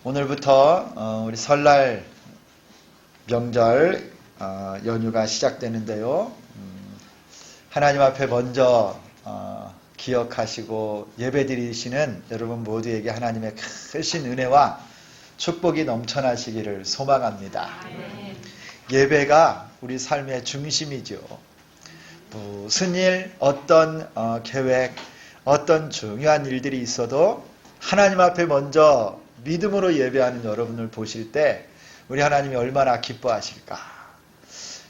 오늘부터 우리 설날 명절 연휴가 시작되는데요. 하나님 앞에 먼저 기억하시고 예배드리시는 여러분 모두에게 하나님의 크신 은혜와 축복이 넘쳐나시기를 소망합니다. 예배가 우리 삶의 중심이죠. 무슨 일, 어떤 계획, 어떤 중요한 일들이 있어도 하나님 앞에 먼저 믿음으로 예배하는 여러분을 보실 때 우리 하나님이 얼마나 기뻐하실까.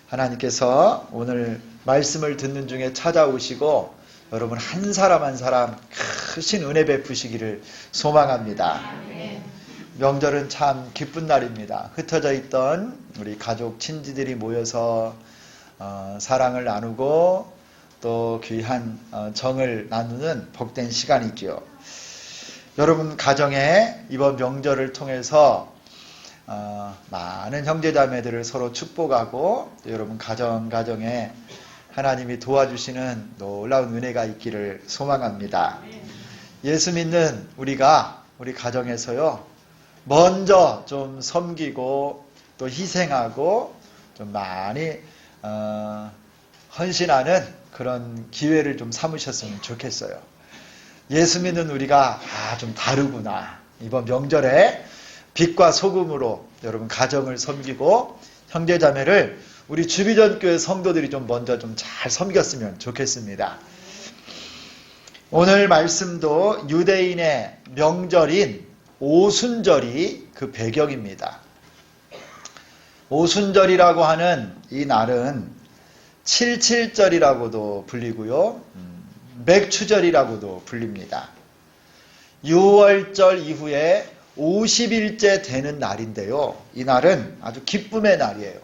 하나님께서 오늘 말씀을 듣는 중에 찾아오시고 여러분 한 사람 한 사람 크신 은혜 베푸시기를 소망합니다. 명절은 참 기쁜 날입니다. 흩어져 있던 우리 가족 친지들이 모여서 사랑을 나누고 또 귀한 정을 나누는 복된 시간이죠. 여러분 가정에 이번 명절을 통해서 많은 형제자매들을 서로 축복하고 여러분 가정에 하나님이 도와주시는 놀라운 은혜가 있기를 소망합니다. 예수 믿는 우리가 우리 가정에서요 먼저 좀 섬기고 또 희생하고 좀 많이 헌신하는 그런 기회를 좀 삼으셨으면 좋겠어요. 예수 믿는 우리가 좀 다르구나. 이번 명절에 빛과 소금으로 여러분 가정을 섬기고 형제자매를 우리 주비전교회 성도들이 좀 먼저 좀 잘 섬겼으면 좋겠습니다. 오늘 말씀도 유대인의 명절인 오순절이 그 배경입니다. 오순절이라고 하는 이 날은 칠칠절이라고도 불리고요. 맥추절이라고도 불립니다. 6월절 이후에 50일째 되는 날인데요. 이 날은 아주 기쁨의 날이에요.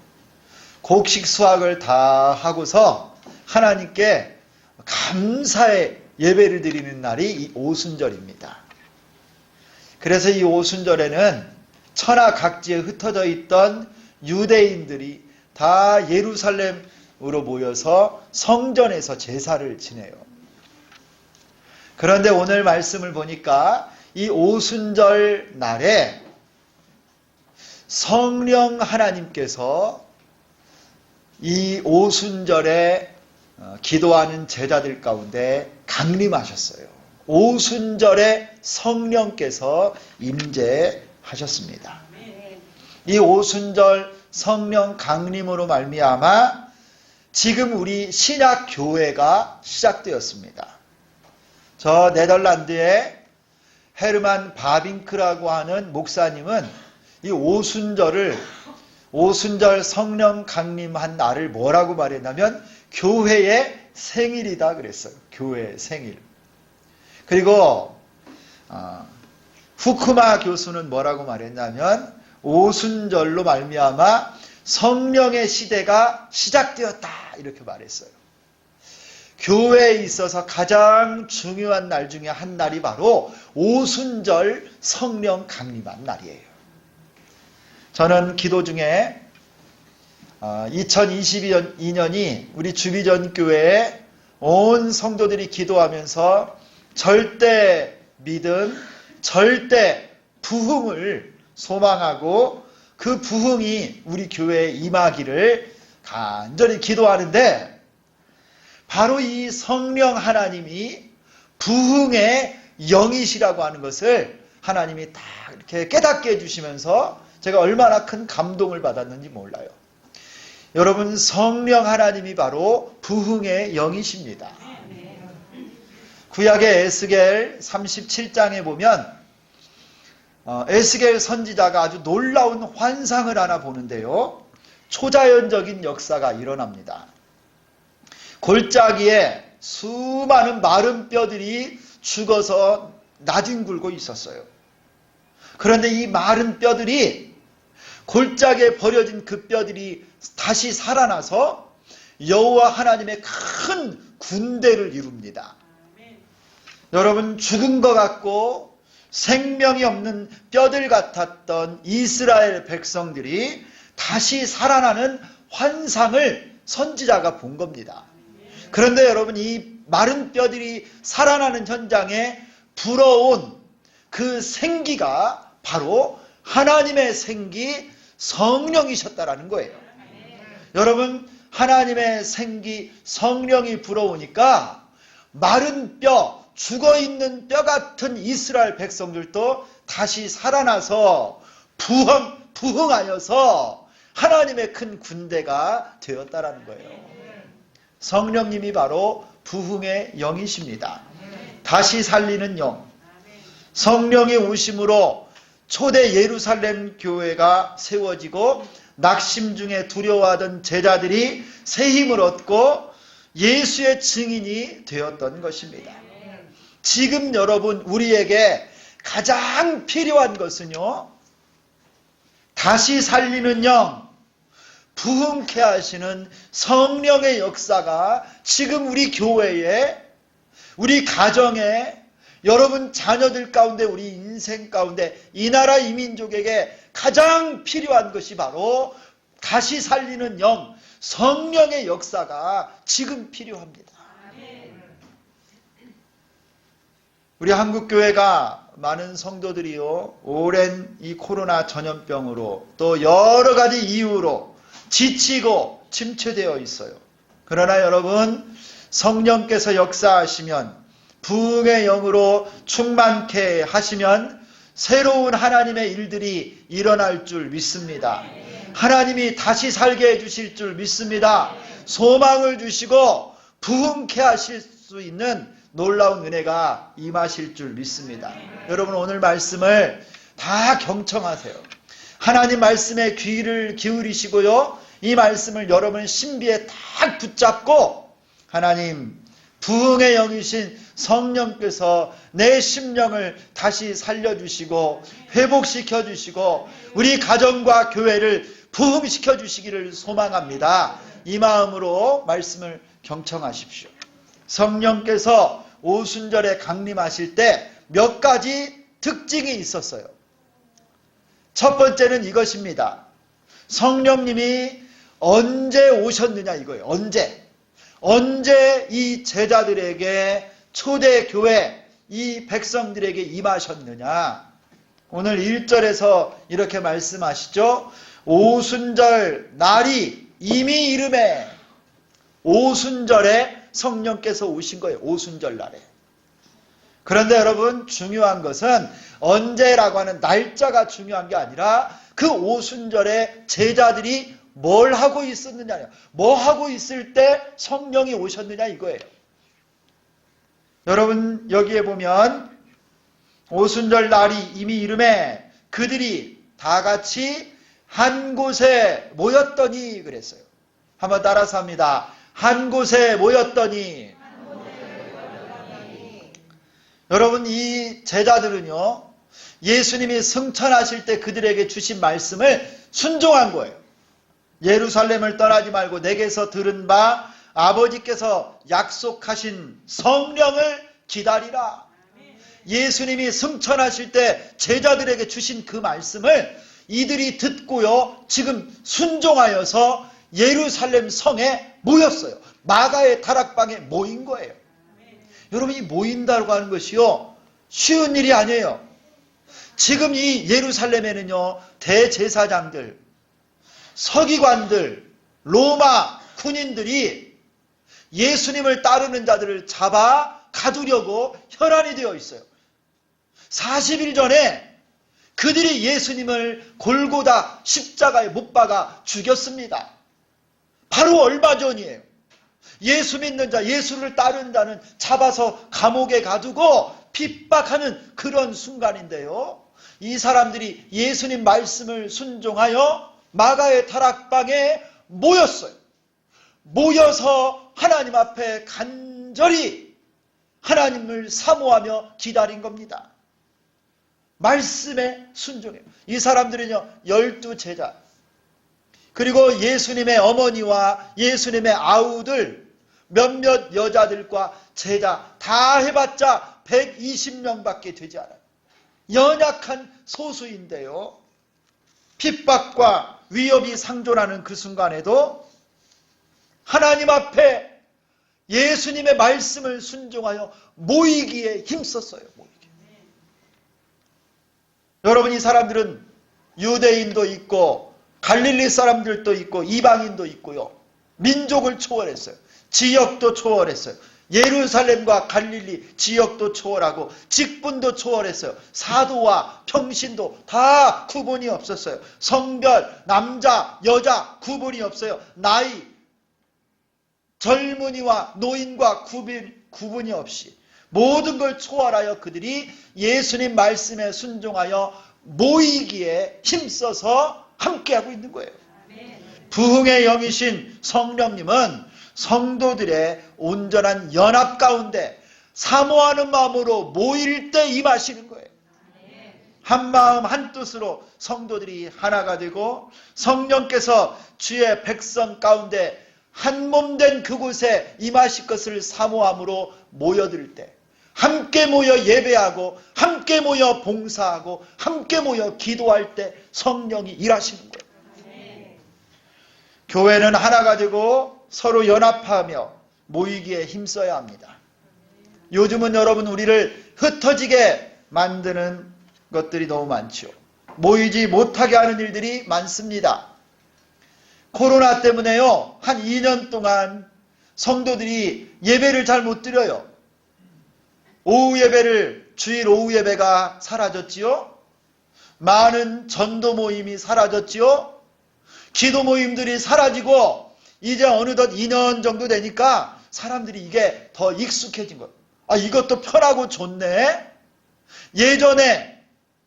곡식 수확을 다 하고서 하나님께 감사의 예배를 드리는 날이 이 오순절입니다. 그래서 이 오순절에는 천하 각지에 흩어져 있던 유대인들이 다 예루살렘으로 모여서 성전에서 제사를 지내요. 그런데 오늘 말씀을 보니까 이 오순절 날에 성령 하나님께서 이 오순절에 기도하는 제자들 가운데 강림하셨어요. 오순절에 성령께서 임재하셨습니다. 이 오순절 성령 강림으로 말미암아 지금 우리 신약 교회가 시작되었습니다. 저 네덜란드의 헤르만 바빙크라고 하는 목사님은 이 오순절 성령 강림한 날을 뭐라고 말했냐면 교회의 생일이다 그랬어요. 교회의 생일. 그리고 후쿠마 교수는 뭐라고 말했냐면 오순절로 말미암아 성령의 시대가 시작되었다 이렇게 말했어요. 교회에 있어서 가장 중요한 날 중에 한 날이 바로 오순절 성령 강림한 날이에요. 저는 기도 중에 2022년이 우리 주비전교회에 온 성도들이 기도하면서 절대 믿음, 절대 부흥을 소망하고 그 부흥이 우리 교회에 임하기를 간절히 기도하는데 바로 이 성령 하나님이 부흥의 영이시라고 하는 것을 하나님이 다 이렇게 깨닫게 해주시면서 제가 얼마나 큰 감동을 받았는지 몰라요. 여러분 성령 하나님이 바로 부흥의 영이십니다. 구약의 에스겔 37장에 보면 에스겔 선지자가 아주 놀라운 환상을 하나 보는데요. 초자연적인 역사가 일어납니다. 골짜기에 수많은 마른 뼈들이 죽어서 나뒹굴고 있었어요. 그런데 이 마른 뼈들이 골짜기에 버려진 그 뼈들이 다시 살아나서 여호와 하나님의 큰 군대를 이룹니다. 여러분 죽은 것 같고 생명이 없는 뼈들 같았던 이스라엘 백성들이 다시 살아나는 환상을 선지자가 본 겁니다. 그런데 여러분 이 마른 뼈들이 살아나는 현장에 불어온 그 생기가 바로 하나님의 생기 성령이셨다라는 거예요. 여러분, 하나님의 생기 성령이 불어오니까 마른 뼈, 죽어있는 뼈 같은 이스라엘 백성들도 다시 살아나서 부흥하여서 하나님의 큰 군대가 되었다라는 거예요. 성령님이 바로 부흥의 영이십니다. 다시 살리는 영. 성령의 오심으로 초대 예루살렘 교회가 세워지고 낙심 중에 두려워하던 제자들이 새 힘을 얻고 예수의 증인이 되었던 것입니다. 지금 여러분, 우리에게 가장 필요한 것은요, 다시 살리는 영, 부흥케 하시는 성령의 역사가 지금 우리 교회에, 우리 가정에, 여러분 자녀들 가운데, 우리 인생 가운데, 이 나라 이 민족에게 가장 필요한 것이 바로 다시 살리는 영, 성령의 역사가 지금 필요합니다. 우리 한국교회가 많은 성도들이요, 오랜 이 코로나 전염병으로 또 여러 가지 이유로 지치고 침체되어 있어요. 그러나 여러분, 성령께서 역사하시면, 부흥의 영으로 충만케 하시면 새로운 하나님의 일들이 일어날 줄 믿습니다. 하나님이 다시 살게 해주실 줄 믿습니다. 소망을 주시고 부흥케 하실 수 있는 놀라운 은혜가 임하실 줄 믿습니다. 여러분, 오늘 말씀을 다 경청하세요. 하나님 말씀에 귀를 기울이시고요, 이 말씀을 여러분 신비에 딱 붙잡고, 하나님 부흥의 영이신 성령께서 내 심령을 다시 살려주시고 회복시켜 주시고 우리 가정과 교회를 부흥시켜 주시기를 소망합니다. 이 마음으로 말씀을 경청하십시오. 성령께서 오순절에 강림하실 때 몇 가지 특징이 있었어요. 첫 번째는 이것입니다. 성령님이 언제 오셨느냐 이거예요. 언제 이 제자들에게, 초대교회 이 백성들에게 임하셨느냐. 오늘 1절에서 이렇게 말씀하시죠. 오순절 날이 이미 이름에, 오순절에 성령께서 오신 거예요. 오순절 날에. 그런데 여러분, 중요한 것은 언제라고 하는 날짜가 중요한 게 아니라 그 오순절에 제자들이 뭘 하고 있었느냐, 뭐 하고 있을 때 성령이 오셨느냐 이거예요. 여러분, 여기에 보면 오순절 날이 이미 이름에 그들이 다 같이 한 곳에 모였더니 그랬어요. 한번 따라서 합니다. 한 곳에 모였더니. 여러분, 이 제자들은요, 예수님이 승천하실 때 그들에게 주신 말씀을 순종한 거예요. 예루살렘을 떠나지 말고 내게서 들은 바 아버지께서 약속하신 성령을 기다리라. 예수님이 승천하실 때 제자들에게 주신 그 말씀을 이들이 듣고요, 지금 순종하여서 예루살렘 성에 모였어요. 마가의 다락방에 모인 거예요. 여러분, 이 모인다고 하는 것이요, 쉬운 일이 아니에요. 지금 이 예루살렘에는요, 대제사장들, 서기관들, 로마 군인들이 예수님을 따르는 자들을 잡아 가두려고 혈안이 되어 있어요. 40일 전에 그들이 예수님을 골고다 십자가에 못 박아 죽였습니다. 바로 얼마 전이에요. 예수 믿는 자, 예수를 따르는 자는 잡아서 감옥에 가두고 핍박하는 그런 순간인데요, 이 사람들이 예수님 말씀을 순종하여 마가의 다락방에 모였어요. 모여서 하나님 앞에 간절히 하나님을 사모하며 기다린 겁니다. 말씀에 순종해요. 이 사람들은요, 12제자, 그리고 예수님의 어머니와 예수님의 아우들, 몇몇 여자들과 제자 다 해봤자 120명밖에 되지 않아요. 연약한 소수인데요, 핍박과 위협이 상존하는 그 순간에도 하나님 앞에 예수님의 말씀을 순종하여 모이기에 힘썼어요. 여러분, 이 사람들은 유대인도 있고 갈릴리 사람들도 있고 이방인도 있고요. 민족을 초월했어요. 지역도 초월했어요. 예루살렘과 갈릴리 지역도 초월하고 직분도 초월했어요. 사도와 평신도 다 구분이 없었어요. 성별, 남자, 여자 구분이 없어요. 나이, 젊은이와 노인과 구분이 없이 모든 걸 초월하여 그들이 예수님 말씀에 순종하여 모이기에 힘써서 함께하고 있는 거예요. 부흥의 영이신 성령님은 성도들의 온전한 연합 가운데 사모하는 마음으로 모일 때 임하시는 거예요. 한 마음 한 뜻으로 성도들이 하나가 되고 성령께서 주의 백성 가운데 한 몸 된 그곳에 임하실 것을 사모함으로 모여들 때 함께 모여 예배하고 함께 모여 봉사하고 함께 모여 기도할 때 성령이 일하시는 거예요. 교회는 하나가 되고 서로 연합하며 모이기에 힘써야 합니다. 요즘은 여러분 우리를 흩어지게 만드는 것들이 너무 많죠. 모이지 못하게 하는 일들이 많습니다. 코로나 때문에요. 한 2년 동안 성도들이 예배를 잘 못 드려요. 오후 예배를 주일 오후 예배가 사라졌지요. 많은 전도 모임이 사라졌지요. 기도 모임들이 사라지고 이제 어느덧 2년 정도 되니까 사람들이 이게 더 익숙해진 거예요. 이것도 편하고 좋네. 예전에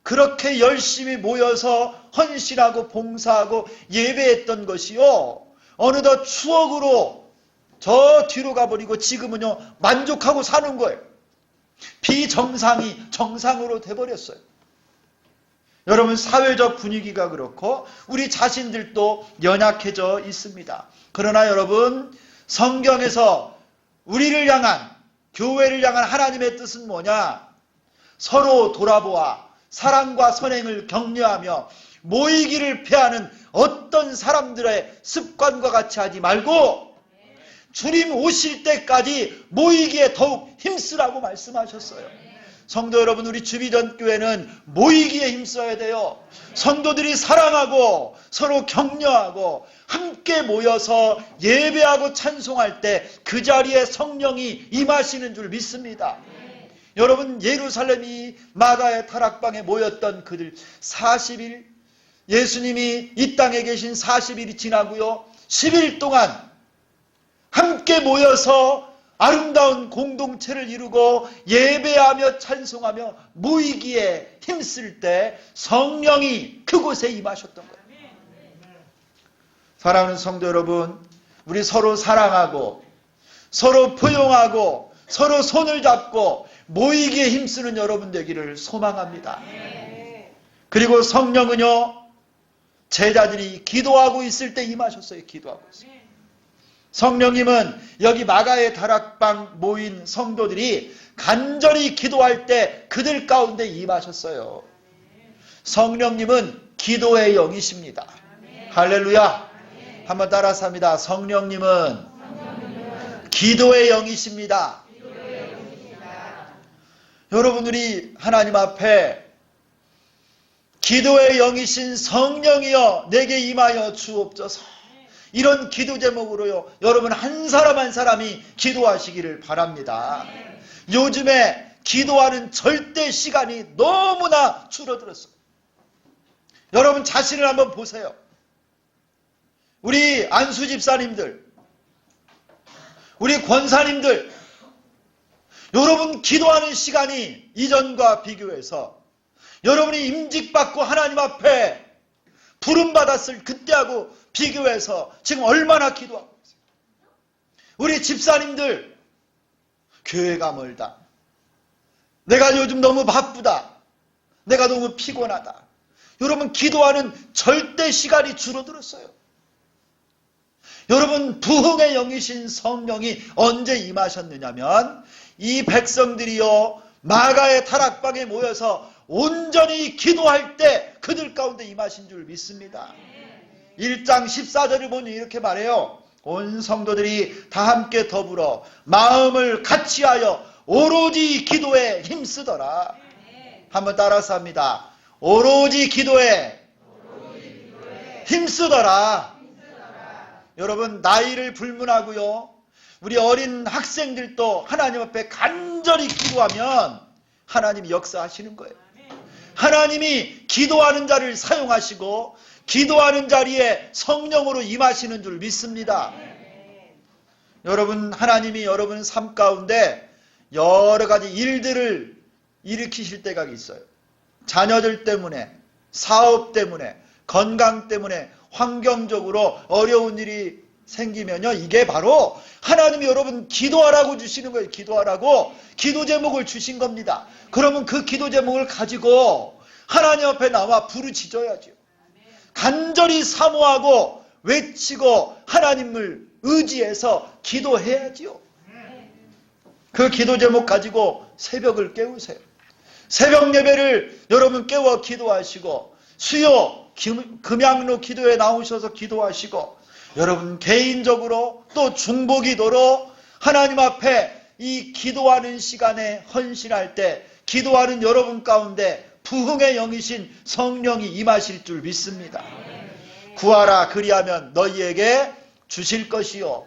그렇게 열심히 모여서 헌신하고 봉사하고 예배했던 것이요. 어느덧 추억으로 저 뒤로 가버리고 지금은요 만족하고 사는 거예요. 비정상이 정상으로 돼버렸어요. 여러분 사회적 분위기가 그렇고 우리 자신들도 연약해져 있습니다. 그러나 여러분 성경에서 우리를 향한 교회를 향한 하나님의 뜻은 뭐냐? 서로 돌아보아 사랑과 선행을 격려하며 모이기를 패하는 어떤 사람들의 습관과 같이 하지 말고 주님 오실 때까지 모이기에 더욱 힘쓰라고 말씀하셨어요. 성도 여러분, 우리 주비전교회는 모이기에 힘써야 돼요. 성도들이 사랑하고 서로 격려하고 함께 모여서 예배하고 찬송할 때 그 자리에 성령이 임하시는 줄 믿습니다. 여러분, 예루살렘이 마가의 타락방에 모였던 그들 40일, 예수님이 이 땅에 계신 40일이 지나고요 10일 동안 함께 모여서 아름다운 공동체를 이루고 예배하며 찬송하며 모이기에 힘쓸 때 성령이 그곳에 임하셨던 거예요. 사랑하는 성도 여러분, 우리 서로 사랑하고 서로 포용하고 서로 손을 잡고 모이기에 힘쓰는 여러분 되기를 소망합니다. 그리고 성령은요, 제자들이 기도하고 있을 때 임하셨어요. 기도하고 있어요. 성령님은 여기 마가의 다락방 모인 성도들이 간절히 기도할 때 그들 가운데 임하셨어요. 성령님은 기도의 영이십니다. 할렐루야. 한번 따라서 합니다. 성령님은 기도의 영이십니다. 여러분들이 하나님 앞에 기도의 영이신 성령이여 내게 임하여 주옵소서, 이런 기도 제목으로요 여러분 한 사람 한 사람이 기도하시기를 바랍니다. 요즘에 기도하는 절대 시간이 너무나 줄어들었어요. 여러분 자신을 한번 보세요. 우리 안수 집사님들, 우리 권사님들, 여러분 기도하는 시간이 이전과 비교해서 여러분이 임직받고 하나님 앞에 부름받았을 그때하고 비교해서 지금 얼마나 기도하고 있어요. 우리 집사님들, 교회가 멀다, 내가 요즘 너무 바쁘다, 내가 너무 피곤하다, 여러분 기도하는 절대 시간이 줄어들었어요. 여러분 부흥의 영이신 성령이 언제 임하셨느냐면 이 백성들이요 마가의 타락방에 모여서 온전히 기도할 때 그들 가운데 임하신 줄 믿습니다. 1장 14절을 보니 이렇게 말해요. 온 성도들이 다 함께 더불어 마음을 같이하여 오로지 기도에 힘쓰더라. 한번 따라서 합니다. 오로지 기도에 힘쓰더라. 여러분, 나이를 불문하고요, 우리 어린 학생들도 하나님 앞에 간절히 기도하면 하나님이 역사하시는 거예요. 하나님이 기도하는 자를 사용하시고 기도하는 자리에 성령으로 임하시는 줄 믿습니다. 여러분, 하나님이 여러분 삶 가운데 여러 가지 일들을 일으키실 때가 있어요. 자녀들 때문에, 사업 때문에, 건강 때문에, 환경적으로 어려운 일이 생기면요, 이게 바로 하나님이 여러분 기도하라고 주시는 거예요. 기도하라고 기도 제목을 주신 겁니다. 그러면 그 기도 제목을 가지고 하나님 앞에 나와 부르짖어야죠. 간절히 사모하고 외치고 하나님을 의지해서 기도해야지요. 그 기도 제목 가지고 새벽을 깨우세요. 새벽 예배를 여러분 깨워 기도하시고, 수요 금양로 기도에 나오셔서 기도하시고, 여러분 개인적으로 또 중보기도로 하나님 앞에 이 기도하는 시간에 헌신할 때 기도하는 여러분 가운데 부흥의 영이신 성령이 임하실 줄 믿습니다. 구하라 그리하면 너희에게 주실 것이요,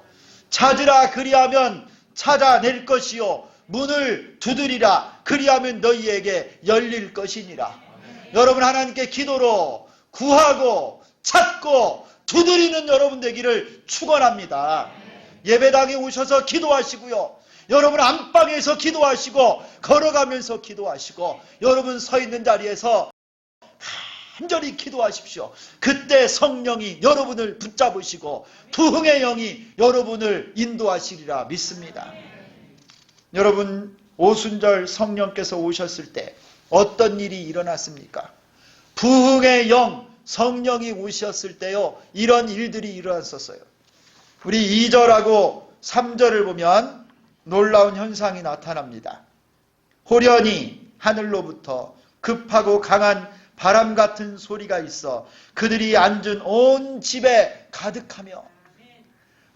찾으라 그리하면 찾아낼 것이요, 문을 두드리라 그리하면 너희에게 열릴 것이니라. 여러분, 하나님께 기도로 구하고 찾고 두드리는 여러분 되기를 축원합니다. 예배당에 오셔서 기도하시고요, 여러분 안방에서 기도하시고, 걸어가면서 기도하시고, 여러분 서 있는 자리에서 간절히 기도하십시오. 그때 성령이 여러분을 붙잡으시고 부흥의 영이 여러분을 인도하시리라 믿습니다. 여러분, 오순절 성령께서 오셨을 때 어떤 일이 일어났습니까? 부흥의 영, 성령이 오셨을 때요, 이런 일들이 일어났었어요. 우리 2절하고 3절을 보면 놀라운 현상이 나타납니다. 호련히 하늘로부터 급하고 강한 바람 같은 소리가 있어 그들이 앉은 온 집에 가득하며,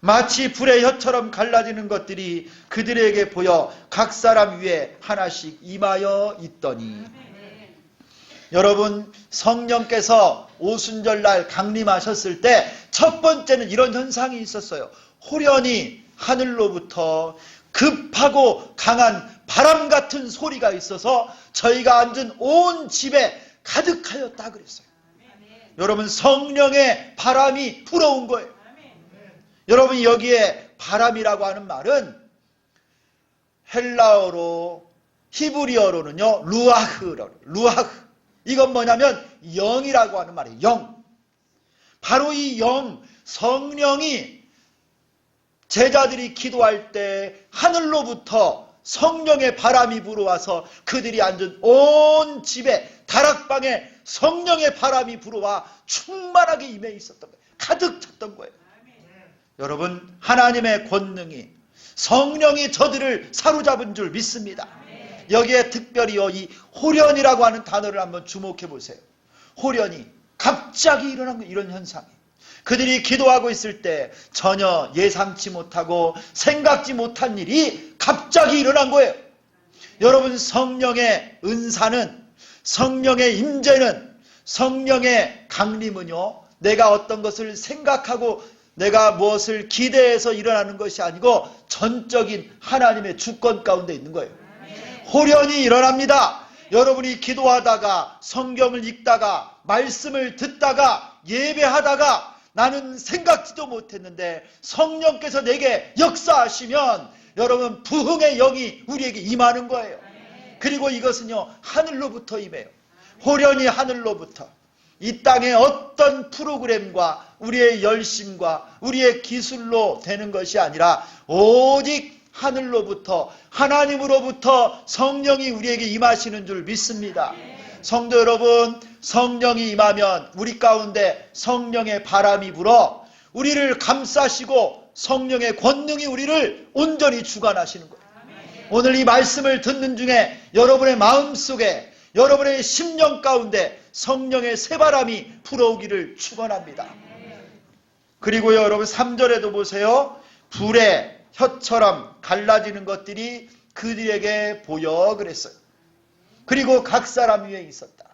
마치 불의 혀처럼 갈라지는 것들이 그들에게 보여 각 사람 위에 하나씩 임하여 있더니. 여러분, 성령께서 오순절날 강림하셨을 때 첫 번째는 이런 현상이 있었어요. 호련히 하늘로부터 급하고 강한 바람 같은 소리가 있어서 저희가 앉은 온 집에 가득하였다 그랬어요. 여러분, 성령의 바람이 불어온 거예요. 여러분, 여기에 바람이라고 하는 말은 헬라어로, 히브리어로는요 루아흐. 이건 뭐냐면 영이라고 하는 말이에요. 영. 바로 이 영, 성령이 제자들이 기도할 때 하늘로부터 성령의 바람이 불어와서 그들이 앉은 온 집에, 다락방에 성령의 바람이 불어와 충만하게 임해 있었던 거예요. 가득 찼던 거예요. 여러분, 하나님의 권능이, 성령이 저들을 사로잡은 줄 믿습니다. 여기에 특별히요, 이 호련이라고 하는 단어를 한번 주목해 보세요. 호련이, 갑자기 일어난 이런 현상이, 그들이 기도하고 있을 때 전혀 예상치 못하고 생각지 못한 일이 갑자기 일어난 거예요. 여러분, 성령의 은사는, 성령의 임재는, 성령의 강림은요, 내가 어떤 것을 생각하고 내가 무엇을 기대해서 일어나는 것이 아니고 전적인 하나님의 주권 가운데 있는 거예요. 호련히 일어납니다. 여러분이 기도하다가, 성경을 읽다가, 말씀을 듣다가, 예배하다가 나는 생각지도 못했는데 성령께서 내게 역사하시면 여러분, 부흥의 영이 우리에게 임하는 거예요. 그리고 이것은요, 하늘로부터 임해요. 호련히 하늘로부터. 이 땅의 어떤 프로그램과 우리의 열심과 우리의 기술로 되는 것이 아니라 오직 하늘로부터, 하나님으로부터 성령이 우리에게 임하시는 줄 믿습니다. 성도 여러분, 성령이 임하면 우리 가운데 성령의 바람이 불어 우리를 감싸시고 성령의 권능이 우리를 온전히 주관하시는 거예요. 오늘 이 말씀을 듣는 중에 여러분의 마음속에, 여러분의 심령 가운데 성령의 새바람이 불어오기를 축원합니다. 그리고요, 여러분 3절에도 보세요. 불의 혀처럼 갈라지는 것들이 그들에게 보여 그랬어요. 그리고 각 사람 위에 있었다.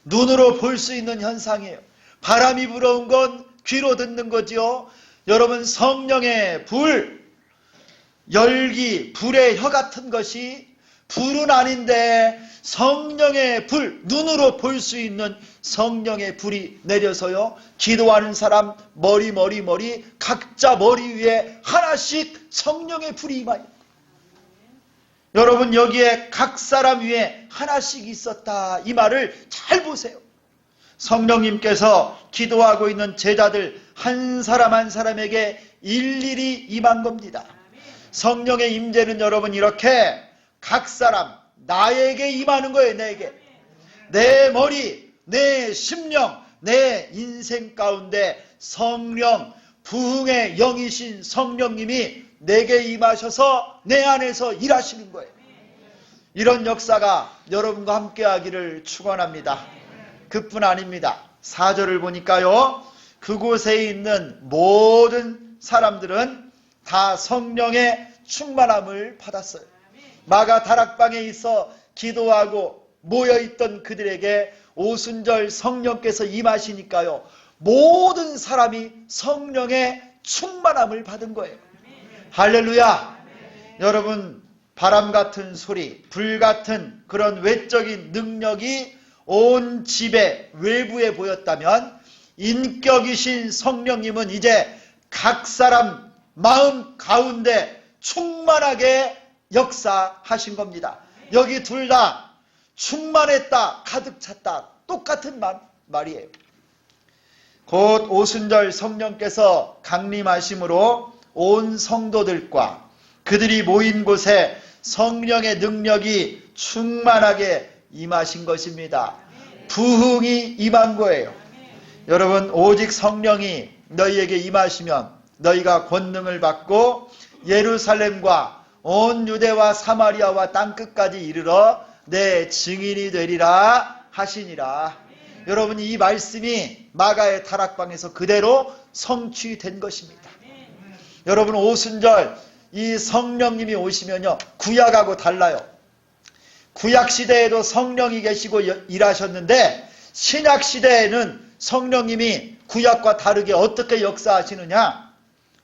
눈으로 볼 수 있는 현상이에요. 바람이 불어온 건 귀로 듣는 거지요. 여러분, 성령의 불, 열기, 불의 혀 같은 것이 불은 아닌데 성령의 불, 눈으로 볼 수 있는 성령의 불이 내려서요, 기도하는 사람 머리 각자 머리 위에 하나씩 성령의 불이 임하여, 여러분 여기에 각 사람 위에 하나씩 있었다, 이 말을 잘 보세요. 성령님께서 기도하고 있는 제자들 한 사람 한 사람에게 일일이 임한 겁니다. 성령의 임재는 여러분 이렇게 각 사람 나에게 임하는 거예요. 내게, 내 머리, 내 심령, 내 인생 가운데 성령, 부흥의 영이신 성령님이 내게 임하셔서 내 안에서 일하시는 거예요. 이런 역사가 여러분과 함께 하기를 축원합니다. 그뿐 아닙니다. 4절을 보니까요, 그곳에 있는 모든 사람들은 다 성령의 충만함을 받았어요. 마가 다락방에 있어 기도하고 모여있던 그들에게 오순절 성령께서 임하시니까요, 모든 사람이 성령의 충만함을 받은 거예요. 할렐루야. 여러분, 바람 같은 소리, 불 같은 그런 외적인 능력이 온 집에, 외부에 보였다면 인격이신 성령님은 이제 각 사람 마음 가운데 충만하게 역사하신 겁니다. 여기 둘 다 충만했다, 가득 찼다, 똑같은 말이에요. 곧 오순절 성령께서 강림하심으로 온 성도들과 그들이 모인 곳에 성령의 능력이 충만하게 임하신 것입니다. 부흥이 임한 거예요. 여러분, 오직 성령이 너희에게 임하시면 너희가 권능을 받고 예루살렘과 온 유대와 사마리아와 땅끝까지 이르러 내 증인이 되리라 하시니라. 여러분, 이 말씀이 마가의 다락방에서 그대로 성취된 것입니다. 여러분, 오순절 이 성령님이 오시면요, 구약하고 달라요. 구약 시대에도 성령이 계시고 일하셨는데 신약 시대에는 성령님이 구약과 다르게 어떻게 역사하시느냐?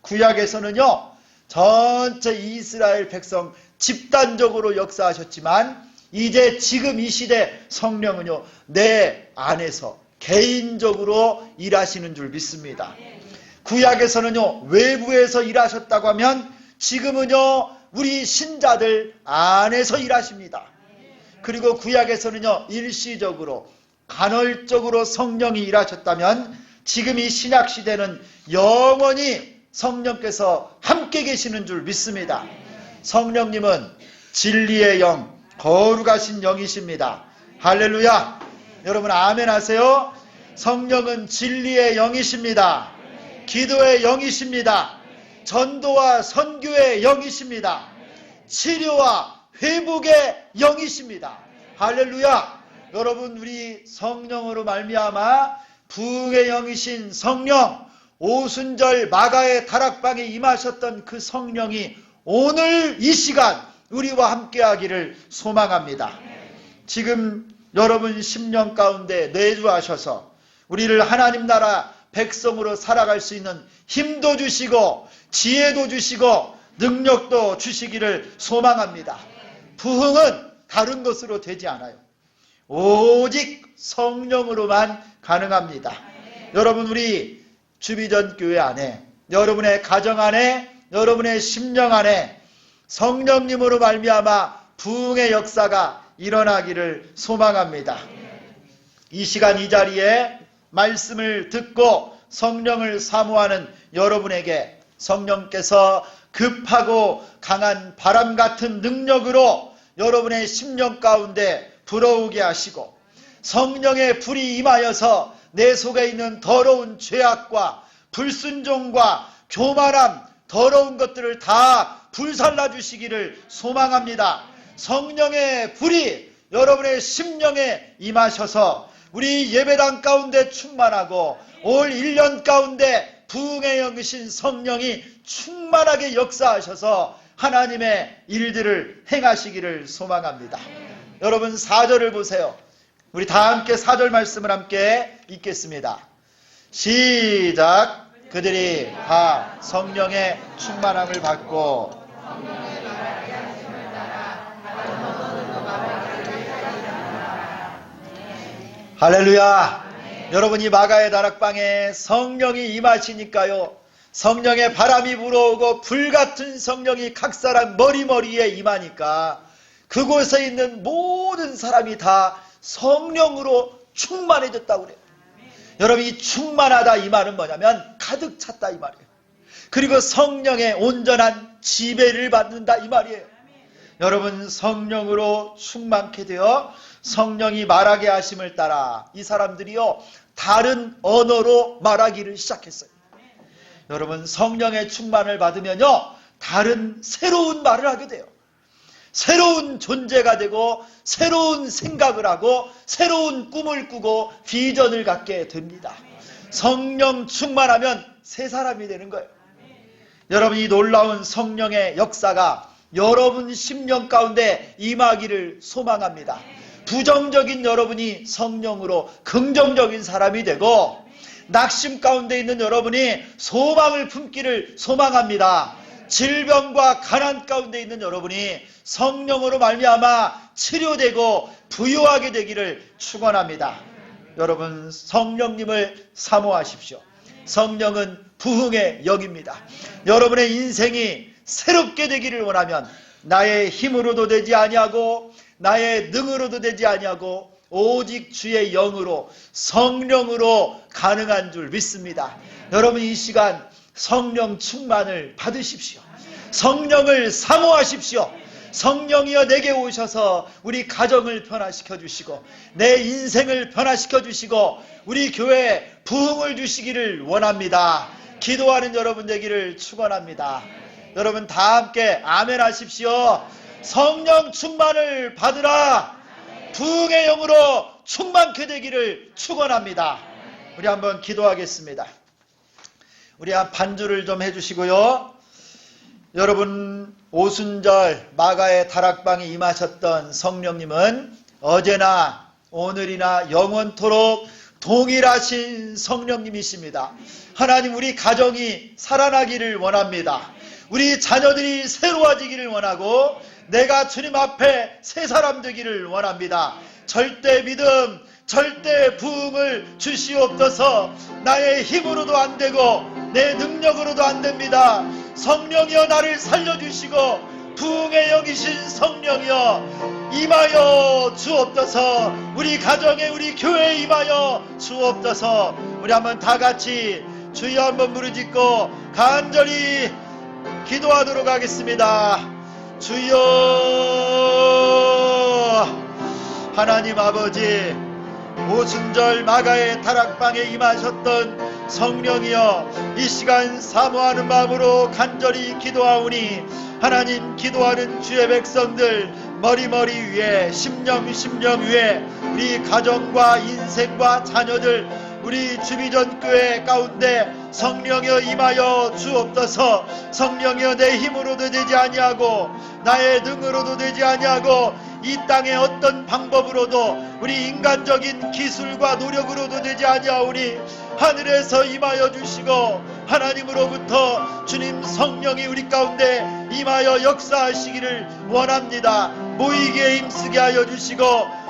구약에서는요, 전체 이스라엘 백성 집단적으로 역사하셨지만 이제 지금 이 시대 성령은요, 내 안에서 개인적으로 일하시는 줄 믿습니다. 구약에서는요, 외부에서 일하셨다고 하면 지금은요, 우리 신자들 안에서 일하십니다. 그리고 구약에서는요, 일시적으로 간헐적으로 성령이 일하셨다면 지금 이 신약 시대는 영원히 성령께서 함께 계시는 줄 믿습니다. 성령님은 진리의 영, 거룩하신 영이십니다. 할렐루야. 여러분 아멘 하세요. 성령은 진리의 영이십니다. 기도의 영이십니다. 전도와 선교의 영이십니다. 치료와 회복의 영이십니다. 할렐루야. 여러분, 우리 성령으로 말미암아 부흥의 영이신 성령, 오순절 마가의 다락방에 임하셨던 그 성령이 오늘 이 시간 우리와 함께 하기를 소망합니다. 지금 여러분 심령 가운데 내주하셔서 우리를 하나님 나라 백성으로 살아갈 수 있는 힘도 주시고 지혜도 주시고 능력도 주시기를 소망합니다. 부흥은 다른 것으로 되지 않아요. 오직 성령으로만 가능합니다. 여러분, 우리 주비전 교회 안에, 여러분의 가정 안에, 여러분의 심령 안에 성령님으로 말미암아 부흥의 역사가 일어나기를 소망합니다. 이 시간 이 자리에 말씀을 듣고 성령을 사모하는 여러분에게 성령께서 급하고 강한 바람 같은 능력으로 여러분의 심령 가운데 불어오게 하시고 성령의 불이 임하여서 내 속에 있는 더러운 죄악과 불순종과 교만함, 더러운 것들을 다 불살라 주시기를 소망합니다. 성령의 불이 여러분의 심령에 임하셔서 우리 예배당 가운데 충만하고 올 1년 가운데 부흥의 영이신 성령이 충만하게 역사하셔서 하나님의 일들을 행하시기를 소망합니다. 여러분 4절을 보세요. 우리 다 함께 4절 말씀을 함께 읽겠습니다. 시작. 그들이 다 성령의 충만함을 받고 할렐루야. 여러분이 마가의 다락방에 성령이 임하시니까요, 성령의 바람이 불어오고 불같은 성령이 각 사람 머리머리에 임하니까 그곳에 있는 모든 사람이 다 성령으로 충만해졌다고 그래요. 여러분, 이 충만하다 이 말은 뭐냐면 가득 찼다 이 말이에요. 그리고 성령의 온전한 지배를 받는다 이 말이에요. 여러분, 성령으로 충만케 되어 성령이 말하게 하심을 따라 이 사람들이요 다른 언어로 말하기를 시작했어요. 여러분, 성령의 충만을 받으면요 다른 새로운 말을 하게 돼요. 새로운 존재가 되고 새로운 생각을 하고 새로운 꿈을 꾸고 비전을 갖게 됩니다. 성령 충만하면 새 사람이 되는 거예요. 여러분, 이 놀라운 성령의 역사가 여러분 심령 가운데 임하기를 소망합니다. 부정적인 여러분이 성령으로 긍정적인 사람이 되고 낙심 가운데 있는 여러분이 소망을 품기를 소망합니다. 질병과 가난 가운데 있는 여러분이 성령으로 말미암아 치료되고 부유하게 되기를 축원합니다. 여러분, 성령님을 사모하십시오. 성령은 부흥의 영입니다. 여러분의 인생이 새롭게 되기를 원하면 나의 힘으로도 되지 아니하고 나의 능으로도 되지 아니하고 오직 주의 영으로 성령으로 가능한 줄 믿습니다. 여러분, 이 시간 성령 충만을 받으십시오. 성령을 사모하십시오. 성령이여 내게 오셔서 우리 가정을 변화시켜 주시고 내 인생을 변화시켜 주시고 우리 교회에 부흥을 주시기를 원합니다. 기도하는 여러분 되기를 축원합니다. 여러분 다 함께 아멘 하십시오. 성령 충만을 받으라. 부흥의 영으로 충만케 되기를 축원합니다. 우리 한번 기도하겠습니다. 우리 반주를 좀 해주시고요. 여러분, 오순절 마가의 다락방에 임하셨던 성령님은 어제나 오늘이나 영원토록 동일하신 성령님이십니다. 하나님, 우리 가정이 살아나기를 원합니다. 우리 자녀들이 새로워지기를 원하고 내가 주님 앞에 새 사람 되기를 원합니다. 절대 믿음, 절대 부흥을 주시옵소서. 나의 힘으로도 안 되고 내 능력으로도 안 됩니다. 성령이여 나를 살려주시고 부흥의 영이신 성령이여 임하여 주옵소서. 우리 가정에 우리 교회에 임하여 주옵소서. 우리 한번 다 같이 주여 한번 부르짖고 간절히 기도하도록 하겠습니다. 주여. 하나님 아버지, 오순절 마가의 다락방에 임하셨던 성령이여 이 시간 사모하는 마음으로 간절히 기도하오니 하나님, 기도하는 주의 백성들 머리머리 위에 심령 위에 우리 가정과 인생과 자녀들 우리 주비전 교회 가운데 성령이여 임하여 주옵소서. 성령이여 내 힘으로도 되지 아니하고 나의 능으로도 되지 아니하고 이 땅의 어떤 방법으로도 우리 인간적인 기술과 노력으로도 되지 아니하오니 하늘에서 임하여 주시고 하나님으로부터 주님 성령이 우리 가운데 임하여 역사하시기를 원합니다. 모이기에 힘쓰게 하여 주시고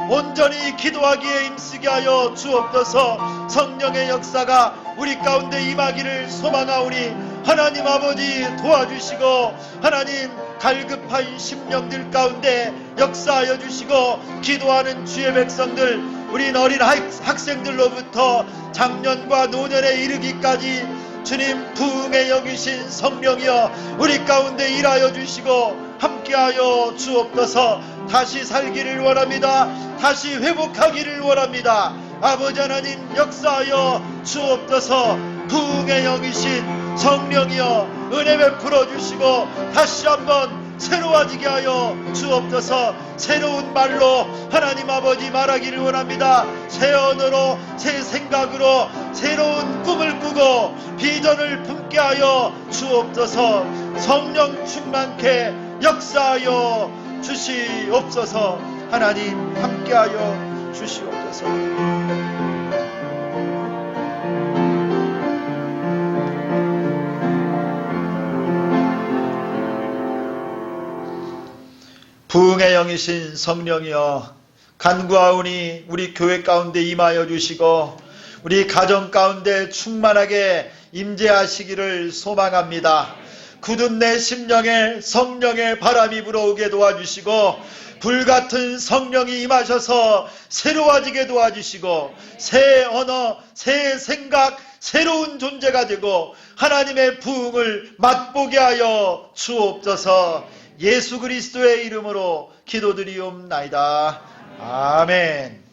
온전히 기도하기에 힘쓰게 하여 주옵소서. 성령의 역사가 우리 가운데 임하기를 소망하오니 하나님 아버지 도와주시고 하나님 갈급한 심령들 가운데 역사하여 주시고 기도하는 주의 백성들 우리 어린 학생들로부터 장년과 노년에 이르기까지 주님 부흥에 여기신 성령이여 우리 가운데 일하여 주시고 함께하여 주옵소서. 다시 살기를 원합니다. 다시 회복하기를 원합니다. 아버지 하나님 역사하여 주옵소서. 부흥의 영이신 성령이여 은혜 베풀어 주시고 다시 한번 새로워지게 하여 주옵소서. 새로운 말로 하나님 아버지 말하기를 원합니다. 새 언어로 새 생각으로 새로운 꿈을 꾸고 비전을 품게 하여 주옵소서. 성령 충만케 역사하여 주시옵소서. 하나님 함께하여 주시옵소서. 부흥의 영이신 성령이여 간구하오니 우리 교회 가운데 임하여 주시고 우리 가정 가운데 충만하게 임재하시기를 소망합니다. 굳은 내 심령에 성령의 바람이 불어오게 도와주시고 불같은 성령이 임하셔서 새로워지게 도와주시고 새 언어, 새 생각, 새로운 존재가 되고 하나님의 부흥을 맛보게 하여 주옵소서. 예수 그리스도의 이름으로 기도드리옵나이다. 아멘.